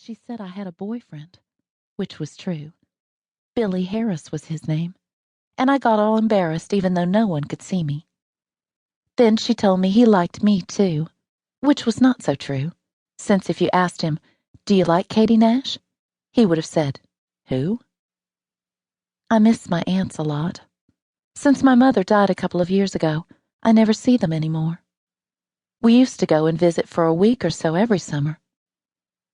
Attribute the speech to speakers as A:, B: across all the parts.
A: She said I had a boyfriend, which was true. Billy Harris was his name, and I got all embarrassed even though no one could see me. Then she told me he liked me too, which was not so true, since if you asked him, "Do you like Katie Nash?" he would have said, "Who?" I miss my aunts a lot. Since my mother died a couple of years ago, I never see them anymore. We used to go and visit for a week or so every summer.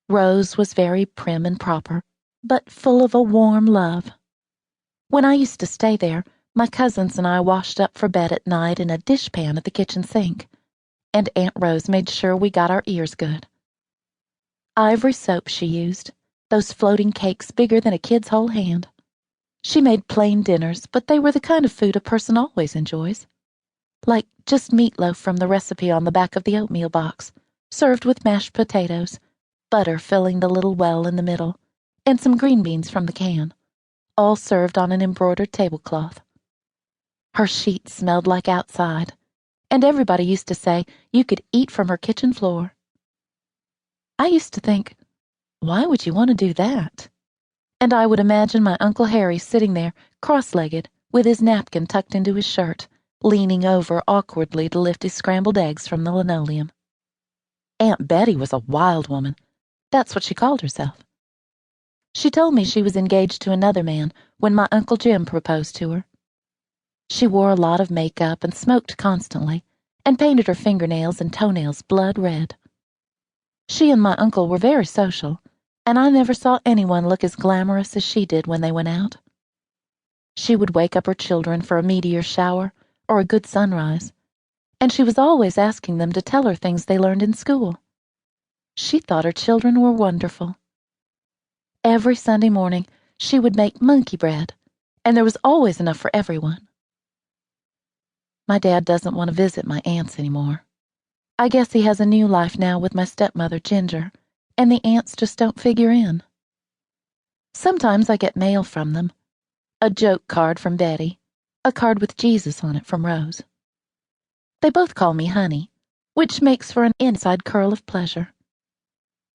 A: Rose was very prim and proper, but full of a warm love. When I used to stay there, my cousins and I washed up for bed at night in a dishpan at the kitchen sink, and Aunt Rose made sure we got our ears good. Ivory soap she used, those floating cakes bigger than a kid's whole hand. She made plain dinners, but they were the kind of food a person always enjoys. Like just meatloaf from the recipe on the back of the oatmeal box, served with mashed potatoes, butter filling the little well in the middle, and some green beans from the can, all served on an embroidered tablecloth. Her sheets smelled like outside, and everybody used to say you could eat from her kitchen floor. I used to think, why would you want to do that? And I would imagine my Uncle Harry sitting there, cross-legged, with his napkin tucked into his shirt, leaning over awkwardly to lift his scrambled eggs from the linoleum. Aunt Betty was a wild woman. That's what she called herself. She told me she was engaged to another man when my Uncle Jim proposed to her. She wore a lot of makeup and smoked constantly, and painted her fingernails and toenails blood red. She and my uncle were very social, and I never saw anyone look as glamorous as she did when they went out. She would wake up her children for a meteor shower or a good sunrise, and she was always asking them to tell her things they learned in school. She thought her children were wonderful. Every Sunday morning, she would make monkey bread, and there was always enough for everyone. My dad doesn't want to visit my aunts anymore. I guess he has a new life now with my stepmother, Ginger, and the aunts just don't figure in. Sometimes I get mail from them. A joke card from Betty, a card with Jesus on it from Rose. They both call me Honey, which makes for an inside curl of pleasure.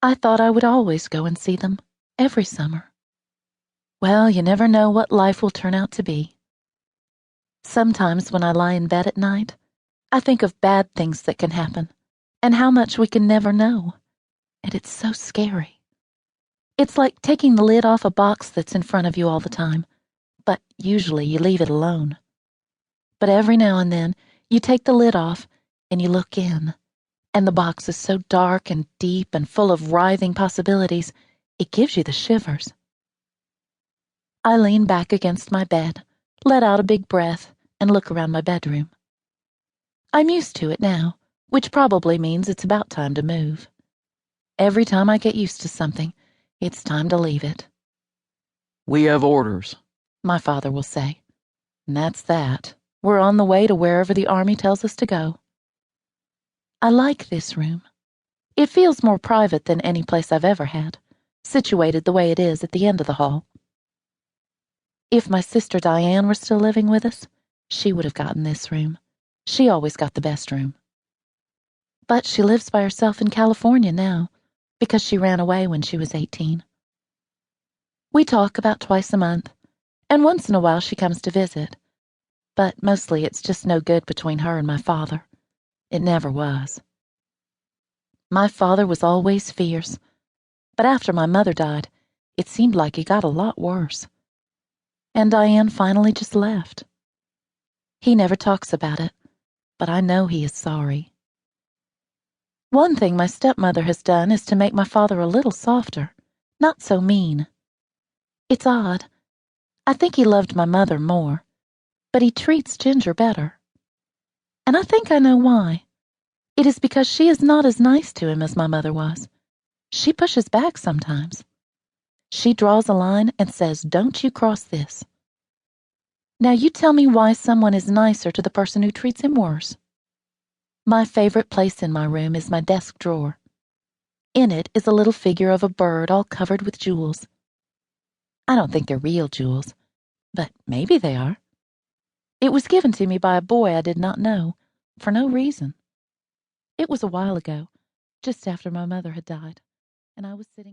A: I thought I would always go and see them, every summer. Well, you never know what life will turn out to be. Sometimes when I lie in bed at night, I think of bad things that can happen, and how much we can never know, and it's so scary. It's like taking the lid off a box that's in front of you all the time, but usually you leave it alone. But every now and then, you take the lid off, and you look in, and the box is so dark and deep and full of writhing possibilities, it gives you the shivers. I lean back against my bed, let out a big breath, and look around my bedroom. I'm used to it now, which probably means it's about time to move. Every time I get used to something, it's time to leave it.
B: "We have orders,"
A: my father will say. And that's that. We're on the way to wherever the army tells us to go. I like this room. It feels more private than any place I've ever had, situated the way it is at the end of the hall. If my sister Diane were still living with us, she would have gotten this room. She always got the best room. But she lives by herself in California now, because she ran away when she was 18. We talk about twice a month, and once in a while she comes to visit. But mostly it's just no good between her and my father. It never was. My father was always fierce, but after my mother died, it seemed like he got a lot worse. And Diane finally just left. He never talks about it, but I know he is sorry. One thing my stepmother has done is to make my father a little softer, not so mean. It's odd. I think he loved my mother more, but he treats Ginger better. And I think I know why. It is because she is not as nice to him as my mother was. She pushes back sometimes. She draws a line and says, "Don't you cross this." Now you tell me why someone is nicer to the person who treats him worse. My favorite place in my room is my desk drawer. In it is a little figure of a bird all covered with jewels. I don't think they're real jewels, but maybe they are. It was given to me by a boy I did not know, for no reason. It was a while ago, just after my mother had died, and I was sitting